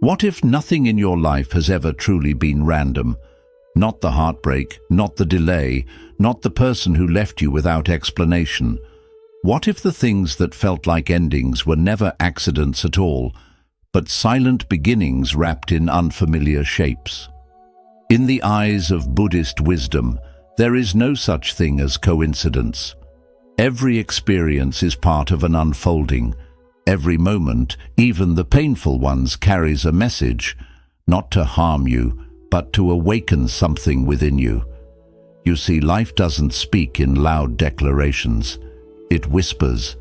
What if nothing in your life has ever truly been random? Not the heartbreak, not the delay, not the person who left you without explanation. What if the things that felt like endings were never accidents at all, but silent beginnings wrapped in unfamiliar shapes? In the eyes of Buddhist wisdom, there is no such thing as coincidence. Every experience is part of an unfolding. Every moment, even the painful ones, carries a message, not to harm you, but to awaken something within you. You see, life doesn't speak in loud declarations. It whispers.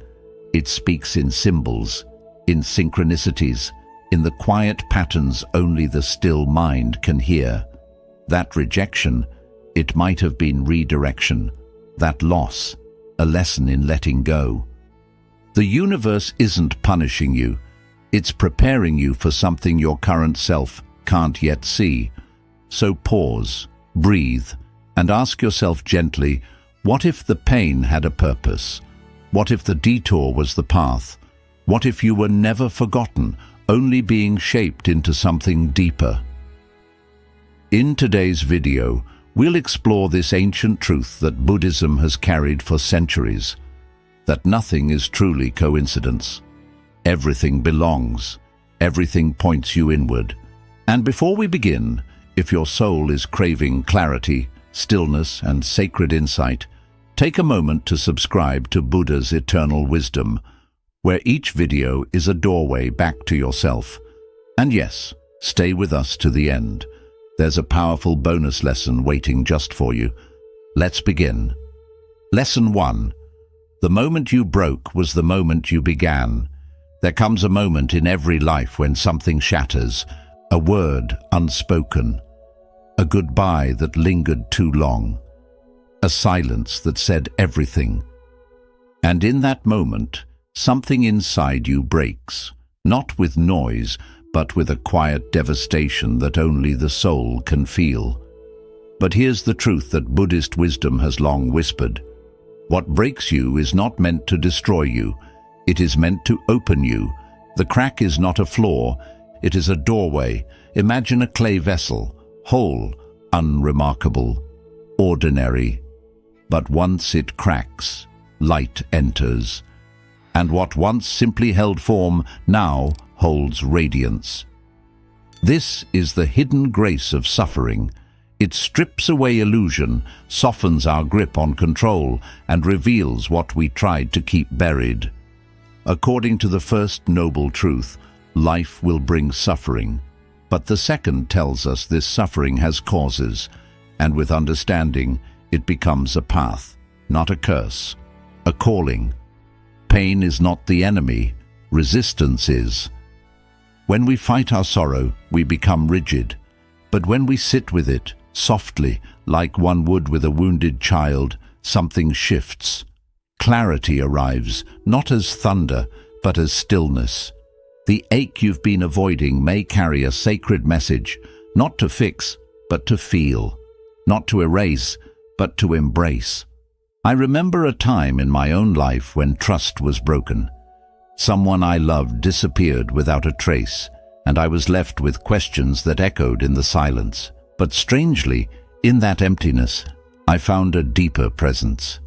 It speaks in symbols, in synchronicities, in the quiet patterns only the still mind can hear. That rejection, it might have been redirection. That loss, a lesson in letting go. The universe isn't punishing you. It's preparing you for something your current self can't yet see. So pause, breathe, and ask yourself gently, what if the pain had a purpose? What if the detour was the path? What if you were never forgotten, only being shaped into something deeper? In today's video, we'll explore this ancient truth that Buddhism has carried for centuries, that nothing is truly coincidence. Everything belongs. Everything points you inward. And before we begin, if your soul is craving clarity, stillness, and sacred insight, take a moment to subscribe to Buddha's Eternal Wisdom, where each video is a doorway back to yourself. And yes, stay with us to the end. There's a powerful bonus lesson waiting just for you. Let's begin. Lesson 1. The moment you broke was the moment you began. There comes a moment in every life when something shatters, a word unspoken, a goodbye that lingered too long, a silence that said everything. And in that moment, something inside you breaks, not with noise, but with a quiet devastation that only the soul can feel. But here's the truth that Buddhist wisdom has long whispered. What breaks you is not meant to destroy you. It is meant to open you. The crack is not a flaw. It is a doorway. Imagine a clay vessel, whole, unremarkable, ordinary. But once it cracks, light enters. And what once simply held form now holds radiance. This is the hidden grace of suffering. It strips away illusion, softens our grip on control, and reveals what we tried to keep buried. According to the first noble truth, life will bring suffering. But the second tells us this suffering has causes, and with understanding, it becomes a path, not a curse, a calling. Pain is not the enemy, resistance is. When we fight our sorrow, we become rigid. But when we sit with it, softly, like one would with a wounded child, something shifts. Clarity arrives, not as thunder, but as stillness. The ache you've been avoiding may carry a sacred message, not to fix, but to feel. Not to erase, but to embrace. I remember a time in my own life when trust was broken. Someone I loved disappeared without a trace, and I was left with questions that echoed in the silence. But strangely, in that emptiness, I found a deeper presence.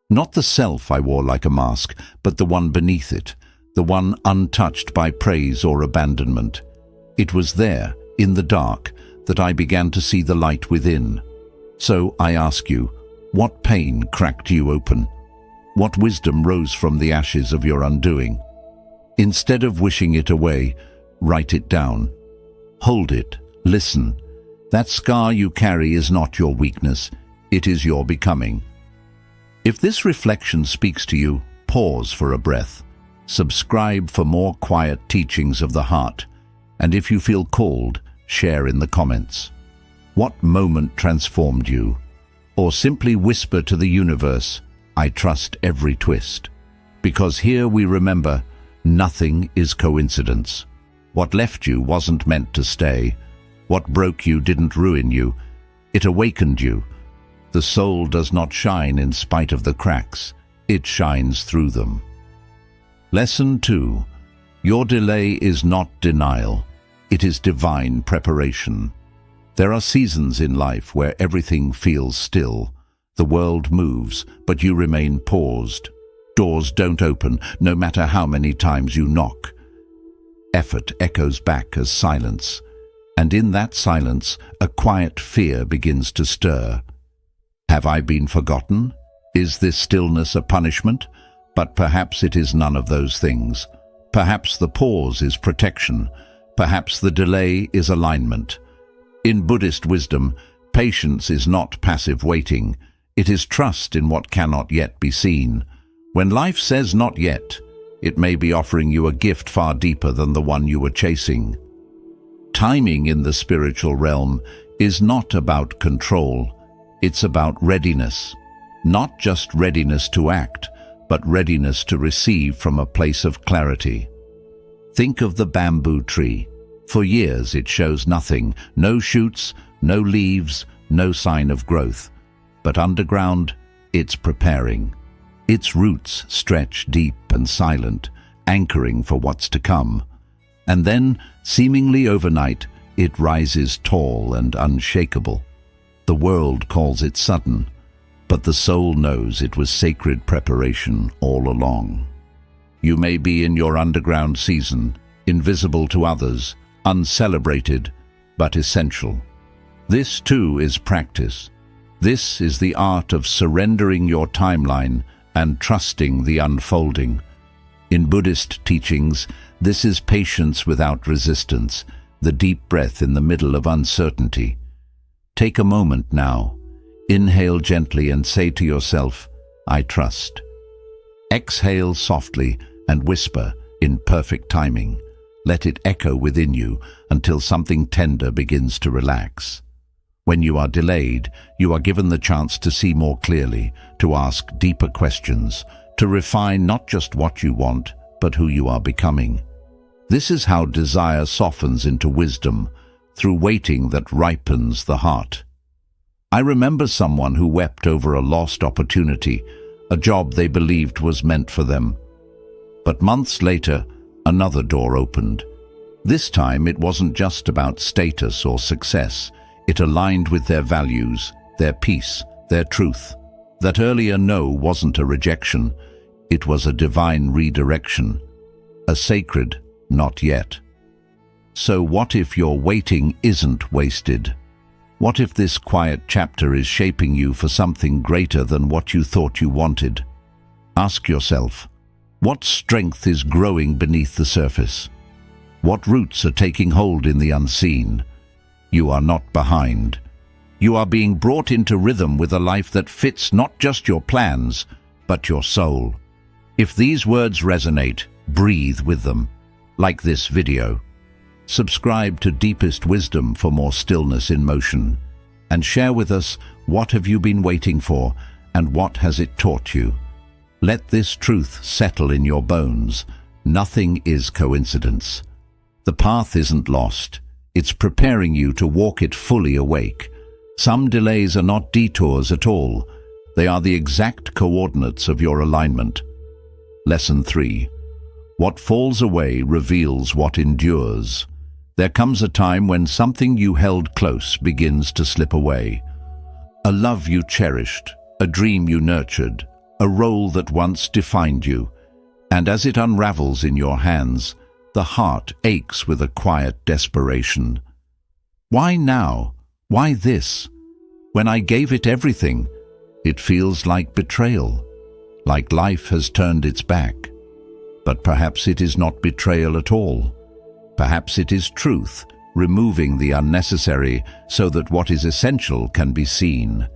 Not the self I wore like a mask, but the one beneath it, the one untouched by praise or abandonment. It was there, in the dark, that I began to see the light within. So I ask you, what pain cracked you open? What wisdom rose from the ashes of your undoing? Instead of wishing it away, write it down. Hold it, listen. That scar you carry is not your weakness, it is your becoming. If this reflection speaks to you, pause for a breath. Subscribe for more quiet teachings of the heart. And if you feel called, share in the comments. What moment transformed you? Or simply whisper to the universe, I trust every twist. Because here we remember, nothing is coincidence. What left you wasn't meant to stay. What broke you didn't ruin you. It awakened you. The soul does not shine in spite of the cracks. It shines through them. Lesson 2. Your delay is not denial. it is divine preparation. There are seasons in life where everything feels still. The world moves, but you remain paused. Doors don't open, no matter how many times you knock. Effort echoes back as silence, and in that silence, a quiet fear begins to stir. Have I been forgotten? Is this stillness a punishment? But perhaps it is none of those things. Perhaps the pause is protection. Perhaps the delay is alignment. In Buddhist wisdom, patience is not passive waiting. It is trust in what cannot yet be seen. When life says not yet, it may be offering you a gift far deeper than the one you were chasing. Timing in the spiritual realm is not about control. It's about readiness. Not just readiness to act, but readiness to receive from a place of clarity. Think of the bamboo tree. For years it shows nothing, no shoots, no leaves, no sign of growth. But underground, it's preparing. Its roots stretch deep and silent, anchoring for what's to come. And then, seemingly overnight, it rises tall and unshakable. The world calls it sudden, but the soul knows it was sacred preparation all along. You may be in your underground season, invisible to others, uncelebrated, but essential. This too is practice. This is the art of surrendering your timeline and trusting the unfolding. In Buddhist teachings, this is patience without resistance, the deep breath in the middle of uncertainty. Take a moment now. Inhale gently and say to yourself, I trust. Exhale softly and whisper in perfect timing. Let it echo within you until something tender begins to relax. When you are delayed, you are given the chance to see more clearly, to ask deeper questions, to refine not just what you want, but who you are becoming. This is how desire softens into wisdom, through waiting that ripens the heart. I remember someone who wept over a lost opportunity, a job they believed was meant for them. But months later, another door opened. This time it wasn't just about status or success. It aligned with their values, their peace, their truth. That earlier no wasn't a rejection. It was a divine redirection, a sacred not yet. So what if your waiting isn't wasted? What if this quiet chapter is shaping you for something greater than what you thought you wanted? Ask yourself, what strength is growing beneath the surface? What roots are taking hold in the unseen? You are not behind. You are being brought into rhythm with a life that fits not just your plans, but your soul. If these words resonate, breathe with them, like this video. Subscribe to Deepest Wisdom for more stillness in motion. And share with us, what have you been waiting for, and what has it taught you? Let this truth settle in your bones. Nothing is coincidence. The path isn't lost. It's preparing you to walk it fully awake. Some delays are not detours at all. They are the exact coordinates of your alignment. Lesson 3. What falls away reveals what endures. There comes a time when something you held close begins to slip away. A love you cherished, a dream you nurtured, a role that once defined you. And as it unravels in your hands, the heart aches with a quiet desperation. Why now? Why this? When I gave it everything, it feels like betrayal, like life has turned its back. But perhaps it is not betrayal at all. Perhaps it is truth, removing the unnecessary so that what is essential can be seen.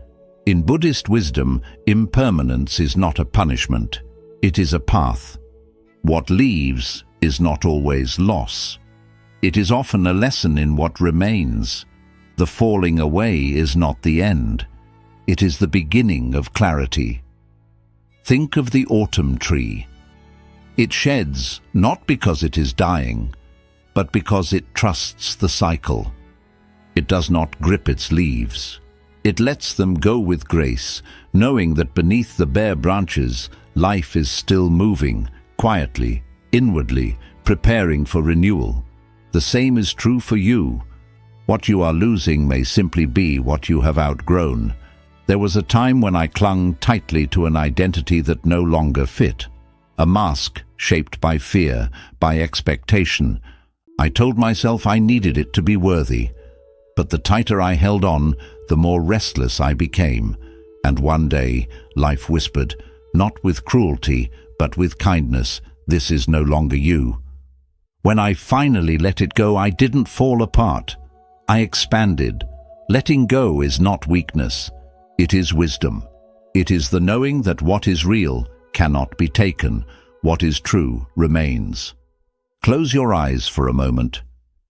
In Buddhist wisdom, impermanence is not a punishment. It is a path. What leaves is not always loss. It is often a lesson in what remains. The falling away is not the end. It is the beginning of clarity. Think of the autumn tree. It sheds not because it is dying, but because it trusts the cycle. It does not grip its leaves. It lets them go with grace, knowing that beneath the bare branches, life is still moving, quietly, inwardly, preparing for renewal. The same is true for you. What you are losing may simply be what you have outgrown. There was a time when I clung tightly to an identity that no longer fit. A mask shaped by fear, by expectation. I told myself I needed it to be worthy. But the tighter I held on, the more restless I became. And one day, life whispered, not with cruelty, but with kindness, "This is no longer you." When I finally let it go, I didn't fall apart. I expanded. Letting go is not weakness. It is wisdom. It is the knowing that what is real cannot be taken. What is true remains. Close your eyes for a moment.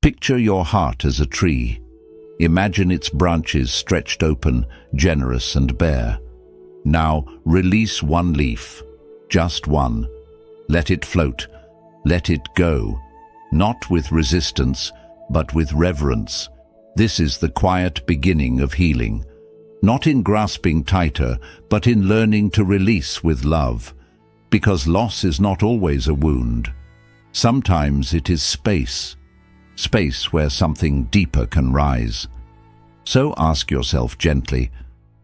Picture your heart as a tree. Imagine its branches stretched open, generous and bare. Now release one leaf, just one. Let it float. Let it go. Not with resistance, but with reverence. This is the quiet beginning of healing. Not in grasping tighter, but in learning to release with love. Because loss is not always a wound. Sometimes it is space. Space where something deeper can rise. So ask yourself gently,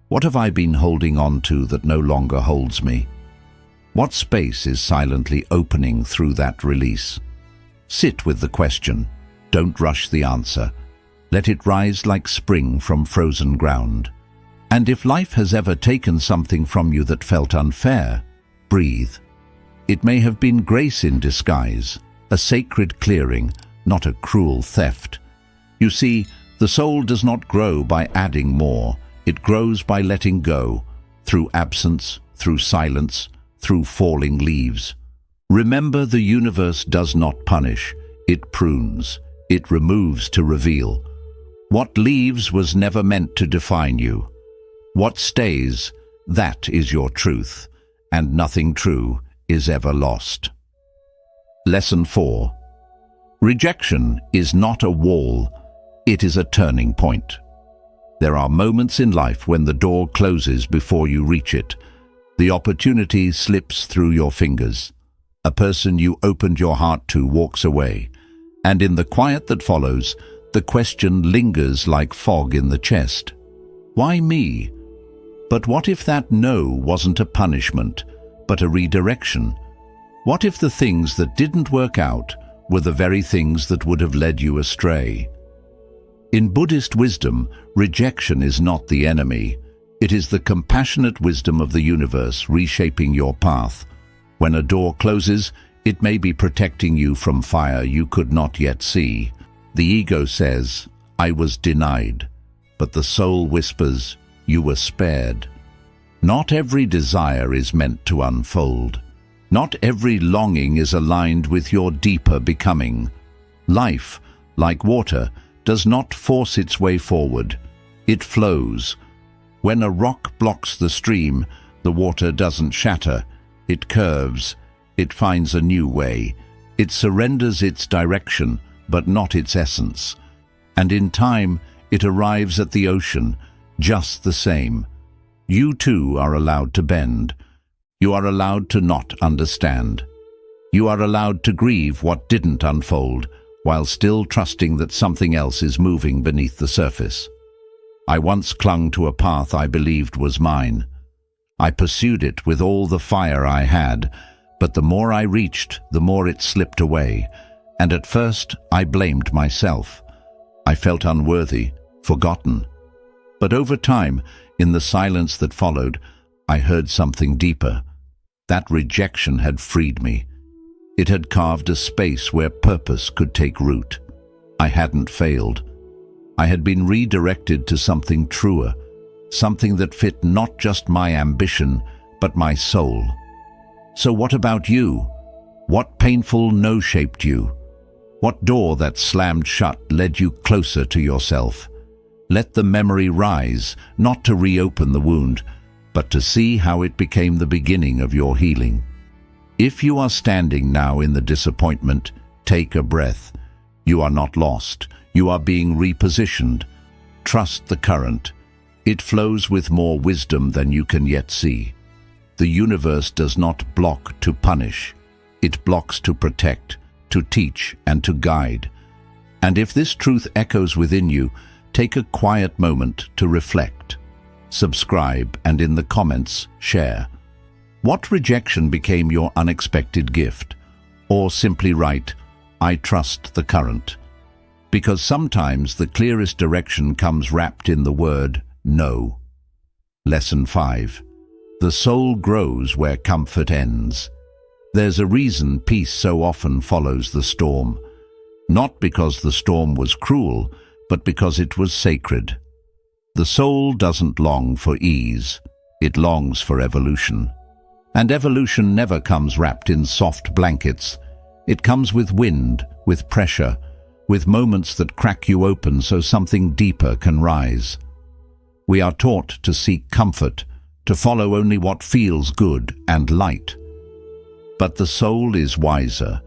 what have I been holding on to that no longer holds me? What space is silently opening through that release? Sit with the question. Don't rush the answer. Let it rise like spring from frozen ground. And if life has ever taken something from you that felt unfair, breathe. It may have been grace in disguise, a sacred clearing, not a cruel theft. You see, the soul does not grow by adding more. It grows by letting go, through absence, through silence, through falling leaves. Remember, the universe does not punish. It prunes. It removes to reveal. What leaves was never meant to define you. What stays, that is your truth, and nothing true is ever lost. Lesson 4. Rejection is not a wall, it is a turning point. There are moments in life when the door closes before you reach it. The opportunity slips through your fingers. A person you opened your heart to walks away, and in the quiet that follows, the question lingers like fog in the chest. Why me? But what if that no wasn't a punishment, but a redirection? What if the things that didn't work out were the very things that would have led you astray? In Buddhist wisdom, rejection is not the enemy. It is the compassionate wisdom of the universe reshaping your path. When a door closes, it may be protecting you from fire you could not yet see. The ego says, "I was denied," but the soul whispers, "You were spared." Not every desire is meant to unfold. Not every longing is aligned with your deeper becoming. Life, like water, does not force its way forward. It flows. When a rock blocks the stream, the water doesn't shatter. It curves. It finds a new way. It surrenders its direction, but not its essence. And in time, it arrives at the ocean, just the same. You too are allowed to bend. You are allowed to not understand. You are allowed to grieve what didn't unfold, while still trusting that something else is moving beneath the surface. I once clung to a path I believed was mine. I pursued it with all the fire I had, but the more I reached, the more it slipped away, and at first I blamed myself. I felt unworthy, forgotten. But over time, in the silence that followed, I heard something deeper. That rejection had freed me. It had carved a space where purpose could take root. I hadn't failed. I had been redirected to something truer, something that fit not just my ambition, but my soul. So what about you? What painful no shaped you? What door that slammed shut led you closer to yourself? Let the memory rise, not to reopen the wound, but to see how it became the beginning of your healing. If you are standing now in the disappointment, take a breath. You are not lost. You are being repositioned. Trust the current. It flows with more wisdom than you can yet see. The universe does not block to punish. It blocks to protect, to teach, and to guide. And if this truth echoes within you, take a quiet moment to reflect. Subscribe and in the comments, share. What rejection became your unexpected gift? Or simply write, I trust the current. Because sometimes the clearest direction comes wrapped in the word no. Lesson 5. The soul grows where comfort ends. There's a reason peace so often follows the storm. Not because the storm was cruel, but because it was sacred. The soul doesn't long for ease, it longs for evolution. And evolution never comes wrapped in soft blankets. It comes with wind, with pressure, with moments that crack you open so something deeper can rise. We are taught to seek comfort, to follow only what feels good and light. But the soul is wiser.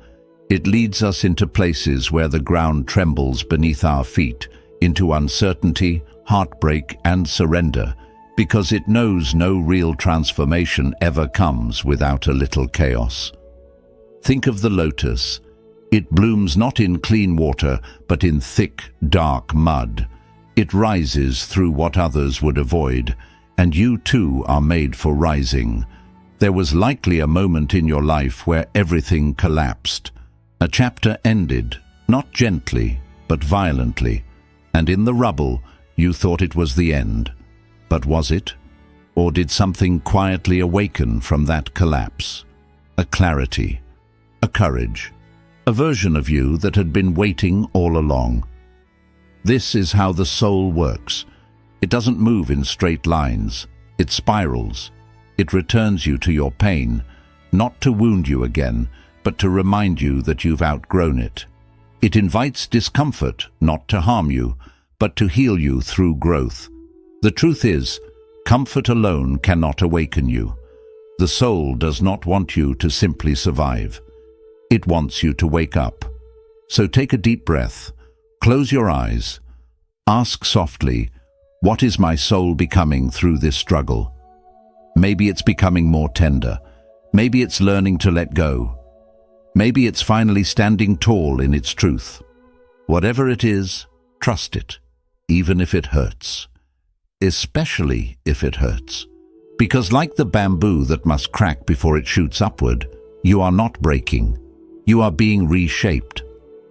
It leads us into places where the ground trembles beneath our feet, into uncertainty, heartbreak, and surrender, because it knows no real transformation ever comes without a little chaos. Think of the lotus. It blooms not in clean water, but in thick, dark mud. It rises through what others would avoid, and you too are made for rising. There was likely a moment in your life where everything collapsed. A chapter ended, not gently, but violently, and in the rubble you thought it was the end. But was it? Or did something quietly awaken from that collapse? A clarity, a courage, a version of you that had been waiting all along. This is how the soul works. It doesn't move in straight lines. It spirals. It returns you to your pain, not to wound you again, but to remind you that you've outgrown it. It invites discomfort, not to harm you, but to heal you through growth. The truth is, comfort alone cannot awaken you. The soul does not want you to simply survive. It wants you to wake up. So take a deep breath, close your eyes, ask softly, what is my soul becoming through this struggle? Maybe it's becoming more tender. Maybe it's learning to let go. Maybe it's finally standing tall in its truth. Whatever it is, trust it, even if it hurts. Especially if it hurts. Because like the bamboo that must crack before it shoots upward, you are not breaking. You are being reshaped.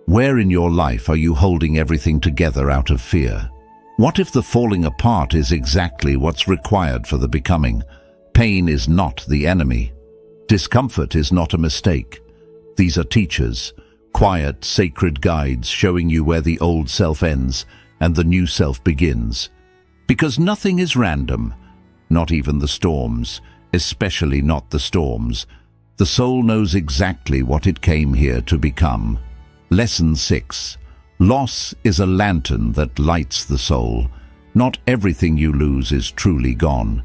Where in your life are you holding everything together out of fear? What if the falling apart is exactly what's required for the becoming? Pain is not the enemy. Discomfort is not a mistake. These are teachers, quiet, sacred guides showing you where the old self ends and the new self begins. Because nothing is random, not even the storms, especially not the storms. The soul knows exactly what it came here to become. Lesson 6. Loss is a lantern that lights the soul. Not everything you lose is truly gone.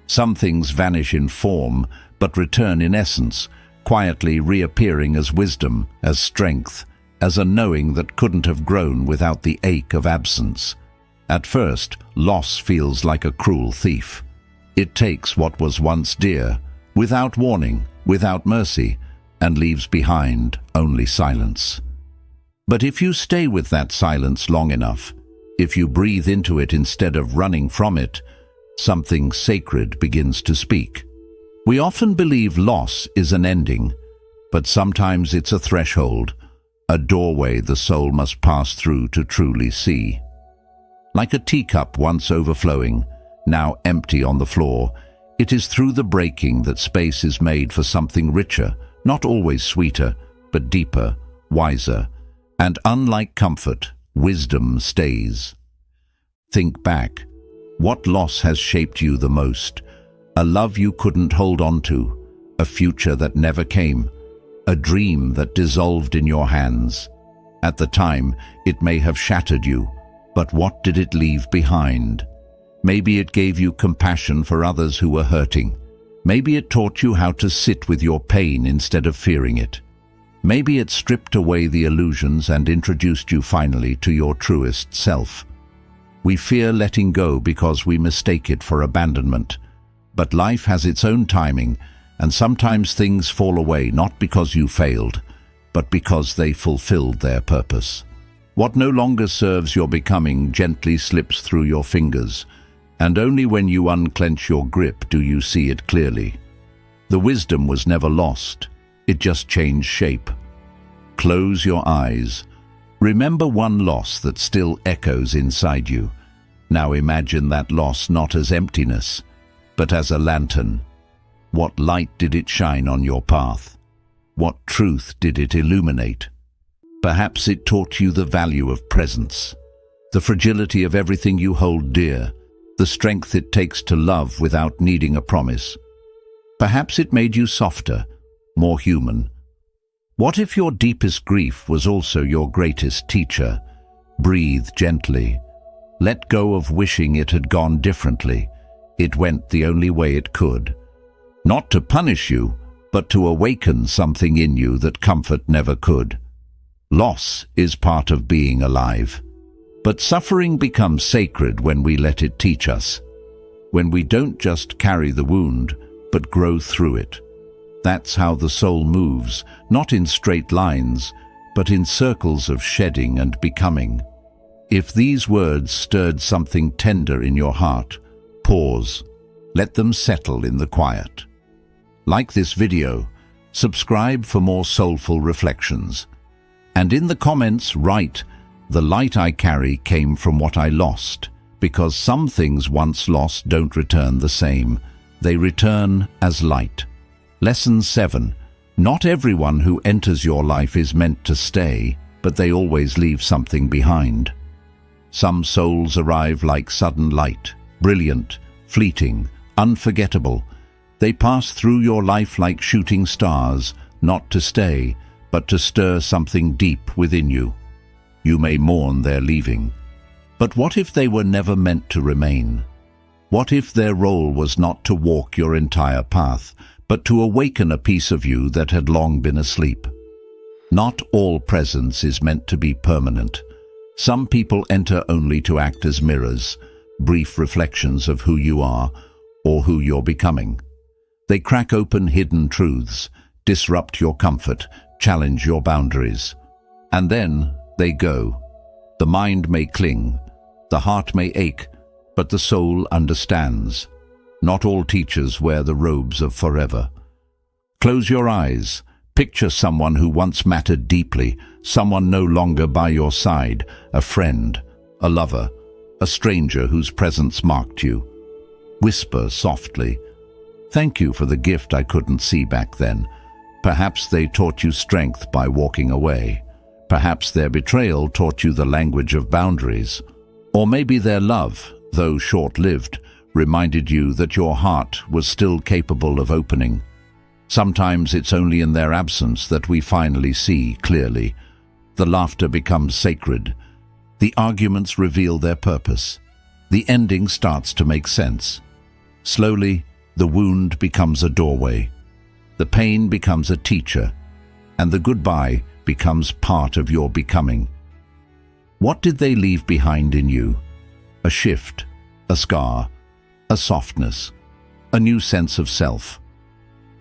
Some things vanish in form, but return in essence, quietly reappearing as wisdom, as strength, as a knowing that couldn't have grown without the ache of absence. At first, loss feels like a cruel thief. It takes what was once dear, without warning, without mercy, and leaves behind only silence. But if you stay with that silence long enough, if you breathe into it instead of running from it, something sacred begins to speak. We often believe loss is an ending, but sometimes it's a threshold, a doorway the soul must pass through to truly see. Like a teacup once overflowing, now empty on the floor, it is through the breaking that space is made for something richer, not always sweeter, but deeper, wiser. And unlike comfort, wisdom stays. Think back. What loss has shaped you the most? A love you couldn't hold on to, a future that never came, a dream that dissolved in your hands. At the time, it may have shattered you, but what did it leave behind? Maybe it gave you compassion for others who were hurting. Maybe it taught you how to sit with your pain instead of fearing it. Maybe it stripped away the illusions and introduced you finally to your truest self. We fear letting go because we mistake it for abandonment. But life has its own timing, and sometimes things fall away not because you failed, but because they fulfilled their purpose. What no longer serves your becoming gently slips through your fingers, and only when you unclench your grip do you see it clearly. The wisdom was never lost, it just changed shape. Close your eyes. Remember one loss that still echoes inside you. Now imagine that loss not as emptiness, but as a lantern. What light did it shine on your path? What truth did it illuminate? Perhaps it taught you the value of presence, the fragility of everything you hold dear, the strength it takes to love without needing a promise. Perhaps it made you softer, more human. What if your deepest grief was also your greatest teacher? Breathe gently. Let go of wishing it had gone differently. It went the only way it could. Not to punish you, but to awaken something in you that comfort never could. Loss is part of being alive. But suffering becomes sacred when we let it teach us. When we don't just carry the wound, but grow through it. That's how the soul moves, not in straight lines, but in circles of shedding and becoming. If these words stirred something tender in your heart, pause. Let them settle in the quiet. Like this video, subscribe for more soulful reflections. And in the comments write, "The light I carry came from what I lost," because some things once lost don't return the same. They return as light. Lesson 7. Not everyone who enters your life is meant to stay, but they always leave something behind. Some souls arrive like sudden light, brilliant, fleeting, unforgettable. They pass through your life like shooting stars, not to stay, but to stir something deep within you. You may mourn their leaving. But what if they were never meant to remain? What if their role was not to walk your entire path, but to awaken a piece of you that had long been asleep? Not all presence is meant to be permanent. Some people enter only to act as mirrors, brief reflections of who you are or who you're becoming. They crack open hidden truths, disrupt your comfort, challenge your boundaries. And then they go. The mind may cling, the heart may ache, but the soul understands. Not all teachers wear the robes of forever. Close your eyes. Picture someone who once mattered deeply, someone no longer by your side, a friend, a lover, a stranger whose presence marked you. Whisper softly, "Thank you for the gift I couldn't see back then." Perhaps they taught you strength by walking away. Perhaps their betrayal taught you the language of boundaries. Or maybe their love, though short-lived, reminded you that your heart was still capable of opening. Sometimes it's only in their absence that we finally see clearly. The laughter becomes sacred. The arguments reveal their purpose. The ending starts to make sense. Slowly, the wound becomes a doorway. The pain becomes a teacher, and the goodbye becomes part of your becoming. What did they leave behind in you? A shift, a scar, a softness, a new sense of self.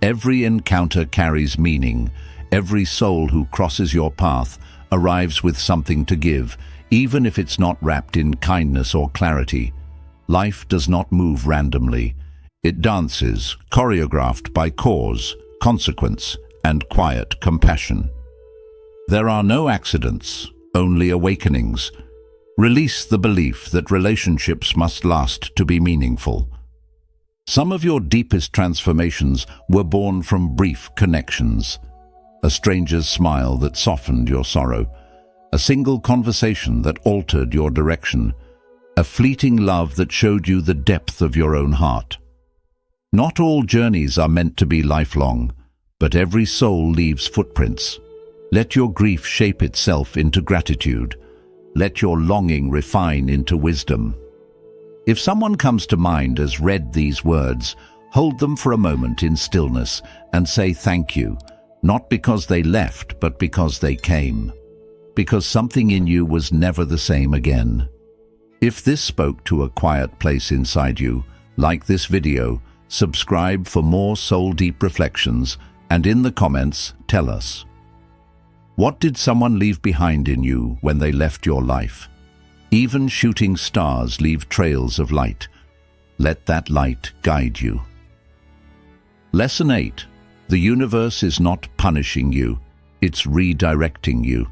Every encounter carries meaning. Every soul who crosses your path arrives with something to give, even if it's not wrapped in kindness or clarity. Life does not move randomly. It dances, choreographed by cause, consequence, and quiet compassion. There are no accidents, only awakenings. Release the belief that relationships must last to be meaningful. Some of your deepest transformations were born from brief connections. A stranger's smile that softened your sorrow. A single conversation that altered your direction. A fleeting love that showed you the depth of your own heart. Not all journeys are meant to be lifelong, but every soul leaves footprints. Let your grief shape itself into gratitude. Let your longing refine into wisdom. If someone comes to mind as read these words, hold them for a moment in stillness and say thank you, not because they left, but because they came. Because something in you was never the same again. If this spoke to a quiet place inside you, like this video, subscribe for more soul-deep reflections, and in the comments, tell us. What did someone leave behind in you when they left your life? Even shooting stars leave trails of light. Let that light guide you. Lesson 8. The universe is not punishing you, it's redirecting you.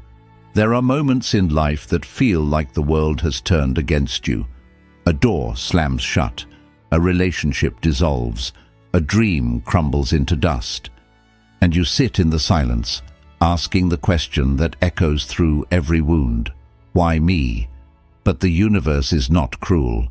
There are moments in life that feel like the world has turned against you. A door slams shut, a relationship dissolves, a dream crumbles into dust. And you sit in the silence, asking the question that echoes through every wound. Why me? But the universe is not cruel.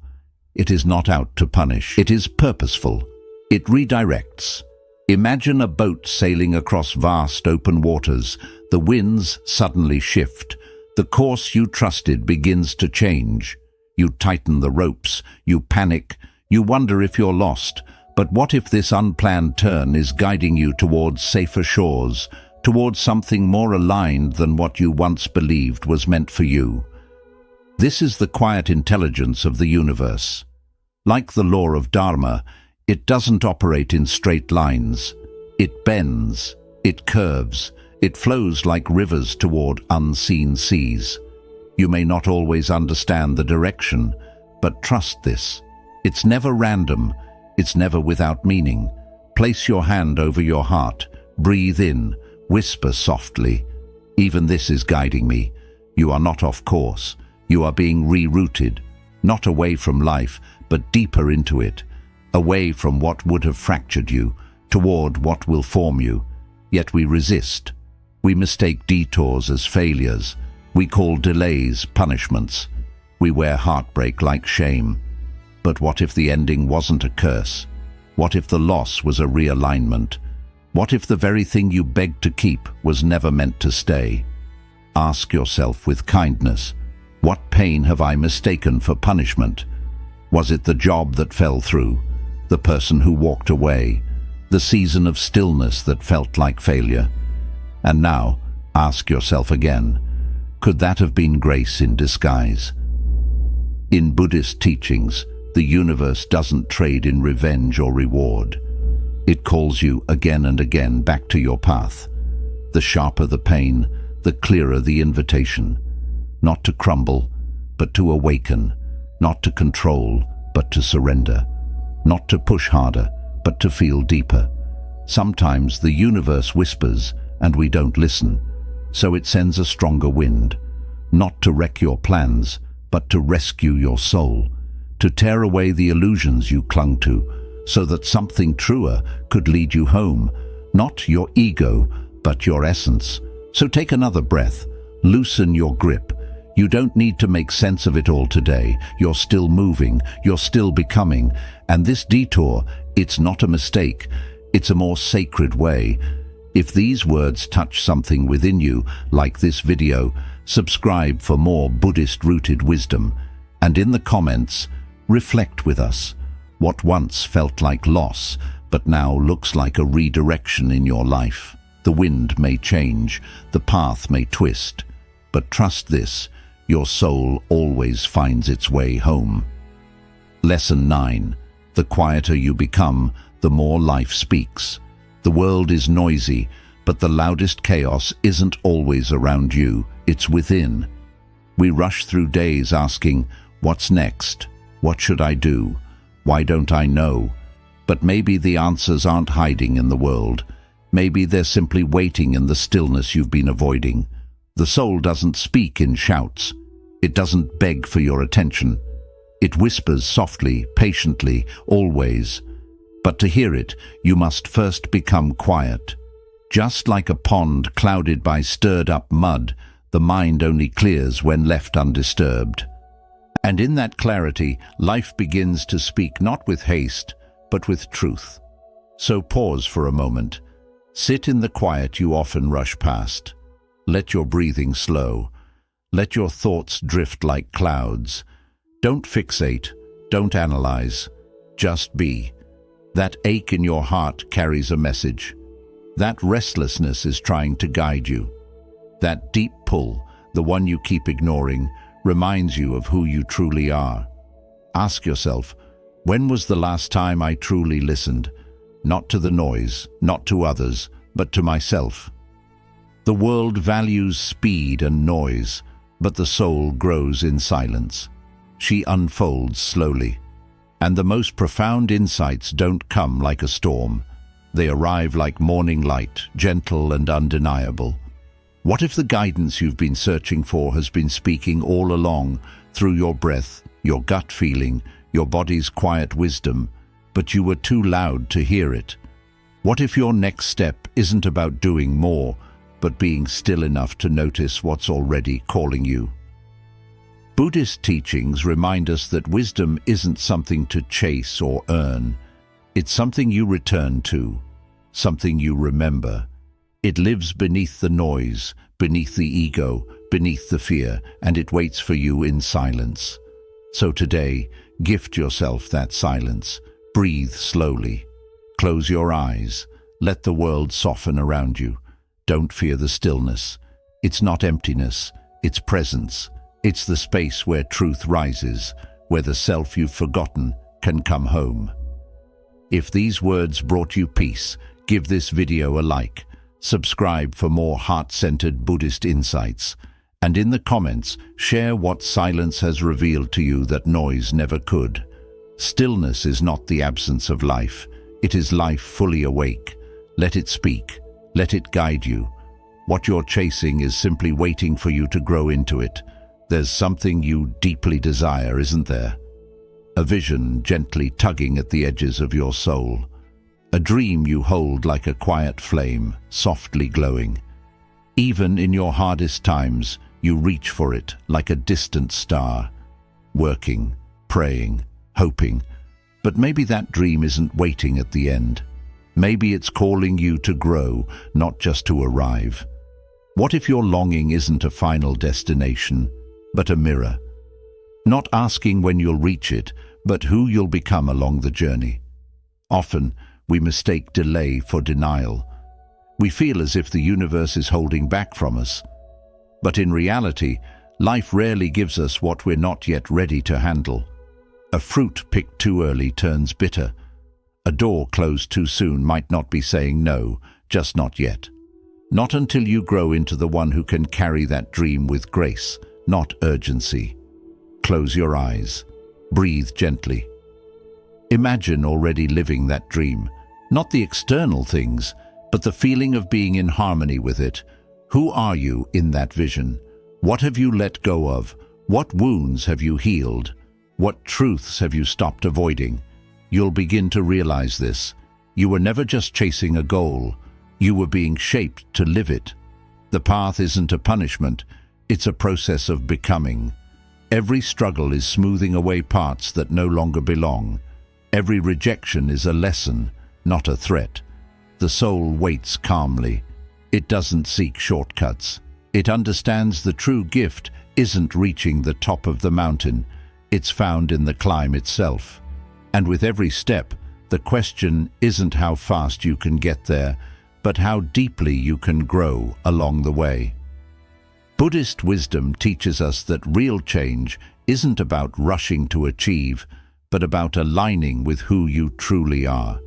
It is not out to punish. It is purposeful. It redirects. Imagine a boat sailing across vast open waters. The winds suddenly shift. The course you trusted begins to change. You tighten the ropes. You panic. You wonder if you're lost. But what if this unplanned turn is guiding you towards safer shores, towards something more aligned than what you once believed was meant for you? This is the quiet intelligence of the universe. Like the law of Dharma, it doesn't operate in straight lines. It bends, it curves, it flows like rivers toward unseen seas. You may not always understand the direction, but trust this. It's never random, it's never without meaning. Place your hand over your heart, breathe in, whisper softly. Even this is guiding me. You are not off course. You are being rerouted, not away from life, but deeper into it. Away from what would have fractured you, toward what will form you. Yet we resist. We mistake detours as failures. We call delays punishments. We wear heartbreak like shame. But what if the ending wasn't a curse? What if the loss was a realignment? What if the very thing you begged to keep was never meant to stay? Ask yourself with kindness, what pain have I mistaken for punishment? Was it the job that fell through? The person who walked away, the season of stillness that felt like failure? And now, ask yourself again, could that have been grace in disguise? In Buddhist teachings, the universe doesn't trade in revenge or reward. It calls you again and again back to your path. The sharper the pain, the clearer the invitation. Not to crumble, but to awaken. Not to control, but to surrender. Not to push harder, but to feel deeper. Sometimes the universe whispers and we don't listen, so it sends a stronger wind. Not to wreck your plans, but to rescue your soul. To tear away the illusions you clung to, so that something truer could lead you home. Not your ego, but your essence. So take another breath. Loosen your grip. You don't need to make sense of it all today. You're still moving, you're still becoming. And this detour, it's not a mistake. It's a more sacred way. If these words touch something within you, like this video, subscribe for more Buddhist-rooted wisdom. And in the comments, reflect with us. What once felt like loss, but now looks like a redirection in your life. The wind may change, the path may twist. But trust this, your soul always finds its way home. Lesson 9. The quieter you become, the more life speaks. The world is noisy, but the loudest chaos isn't always around you, it's within. We rush through days asking, what's next? What should I do? Why don't I know? But maybe the answers aren't hiding in the world. Maybe they're simply waiting in the stillness you've been avoiding. The soul doesn't speak in shouts. It doesn't beg for your attention. It whispers softly, patiently, always. But to hear it, you must first become quiet. Just like a pond clouded by stirred-up mud, the mind only clears when left undisturbed. And in that clarity, life begins to speak not with haste, but with truth. So pause for a moment. Sit in the quiet you often rush past. Let your breathing slow. Let your thoughts drift like clouds. Don't fixate, don't analyze. Just be. That ache in your heart carries a message. That restlessness is trying to guide you. That deep pull, the one you keep ignoring, reminds you of who you truly are. Ask yourself, when was the last time I truly listened? Not to the noise, not to others, but to myself. The world values speed and noise, but the soul grows in silence. She unfolds slowly. And the most profound insights don't come like a storm. They arrive like morning light, gentle and undeniable. What if the guidance you've been searching for has been speaking all along, through your breath, your gut feeling, your body's quiet wisdom, but you were too loud to hear it? What if your next step isn't about doing more, but being still enough to notice what's already calling you? Buddhist teachings remind us that wisdom isn't something to chase or earn. It's something you return to, something you remember. It lives beneath the noise, beneath the ego, beneath the fear, and it waits for you in silence. So today, gift yourself that silence. Breathe slowly. Close your eyes. Let the world soften around you. Don't fear the stillness. It's not emptiness, it's presence. It's the space where truth rises, where the self you've forgotten can come home. If these words brought you peace, give this video a like, subscribe for more heart-centered Buddhist insights, and in the comments, share what silence has revealed to you that noise never could. Stillness is not the absence of life, it is life fully awake. Let it speak, let it guide you. What you're chasing is simply waiting for you to grow into it. There's something you deeply desire, isn't there? A vision gently tugging at the edges of your soul. A dream you hold like a quiet flame, softly glowing. Even in your hardest times, you reach for it like a distant star. Working, praying, hoping. But maybe that dream isn't waiting at the end. Maybe it's calling you to grow, not just to arrive. What if your longing isn't a final destination, but a mirror? Not asking when you'll reach it, but who you'll become along the journey. Often, we mistake delay for denial. We feel as if the universe is holding back from us. But in reality, life rarely gives us what we're not yet ready to handle. A fruit picked too early turns bitter. A door closed too soon might not be saying no, just not yet. Not until you grow into the one who can carry that dream with grace, not urgency. Close your eyes. Breathe gently. Imagine already living that dream. Not the external things, but the feeling of being in harmony with it. Who are you in that vision? What have you let go of? What wounds have you healed? What truths have you stopped avoiding? You'll begin to realize this. You were never just chasing a goal. You were being shaped to live it. The path isn't a punishment. It's a process of becoming. Every struggle is smoothing away parts that no longer belong. Every rejection is a lesson, not a threat. The soul waits calmly. It doesn't seek shortcuts. It understands the true gift isn't reaching the top of the mountain. It's found in the climb itself. And with every step, the question isn't how fast you can get there, but how deeply you can grow along the way. Buddhist wisdom teaches us that real change isn't about rushing to achieve, but about aligning with who you truly are.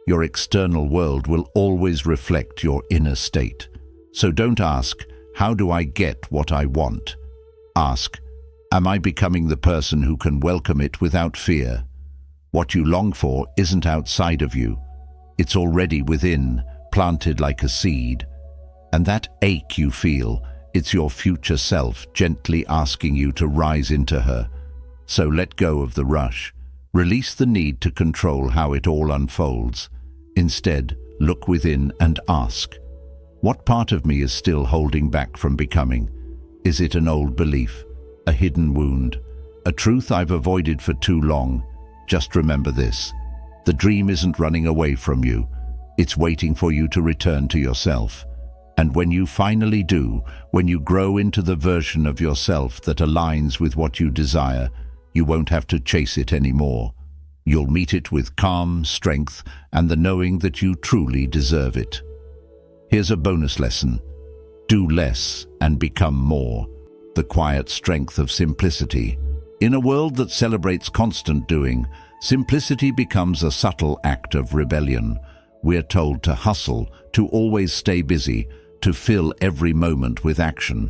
Your external world will always reflect your inner state. So don't ask, how do I get what I want? Ask, am I becoming the person who can welcome it without fear? What you long for isn't outside of you. It's already within, planted like a seed. And that ache you feel, it's your future self gently asking you to rise into her. So let go of the rush. Release the need to control how it all unfolds. Instead, look within and ask, what part of me is still holding back from becoming? Is it an old belief, a hidden wound, a truth I've avoided for too long? Just remember this. The dream isn't running away from you. It's waiting for you to return to yourself. And when you finally do, when you grow into the version of yourself that aligns with what you desire, you won't have to chase it anymore. You'll meet it with calm, strength, and the knowing that you truly deserve it. Here's a bonus lesson. Do less and become more. The quiet strength of simplicity. In a world that celebrates constant doing, simplicity becomes a subtle act of rebellion. We're told to hustle, to always stay busy, to fill every moment with action.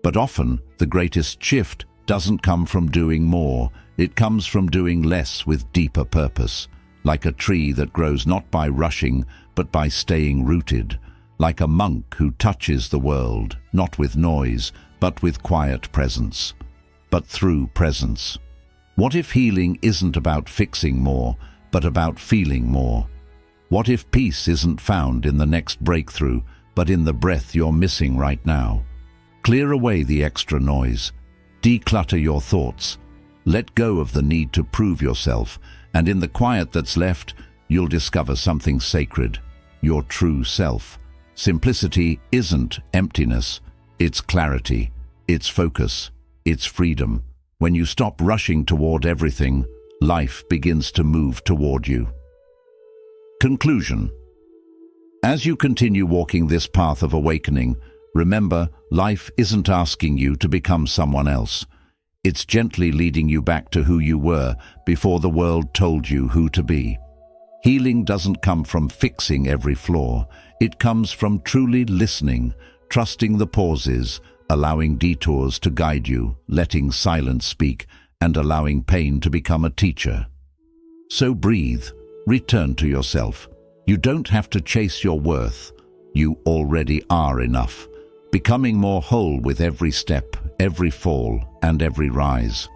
But often, the greatest shift doesn't come from doing more. It comes from doing less with deeper purpose, like a tree that grows not by rushing, but by staying rooted, like a monk who touches the world, not with noise, but with quiet presence, but through presence. What if healing isn't about fixing more, but about feeling more? What if peace isn't found in the next breakthrough, but in the breath you're missing right now? Clear away the extra noise. Declutter your thoughts. Let go of the need to prove yourself, and in the quiet that's left, you'll discover something sacred, your true self. Simplicity isn't emptiness, it's clarity, it's focus, it's freedom. When you stop rushing toward everything, life begins to move toward you. Conclusion. As you continue walking this path of awakening, remember, life isn't asking you to become someone else. It's gently leading you back to who you were before the world told you who to be. Healing doesn't come from fixing every flaw. It comes from truly listening, trusting the pauses, allowing detours to guide you, letting silence speak, and allowing pain to become a teacher. So breathe, return to yourself. You don't have to chase your worth. You already are enough, becoming more whole with every step, every fall, and every rise.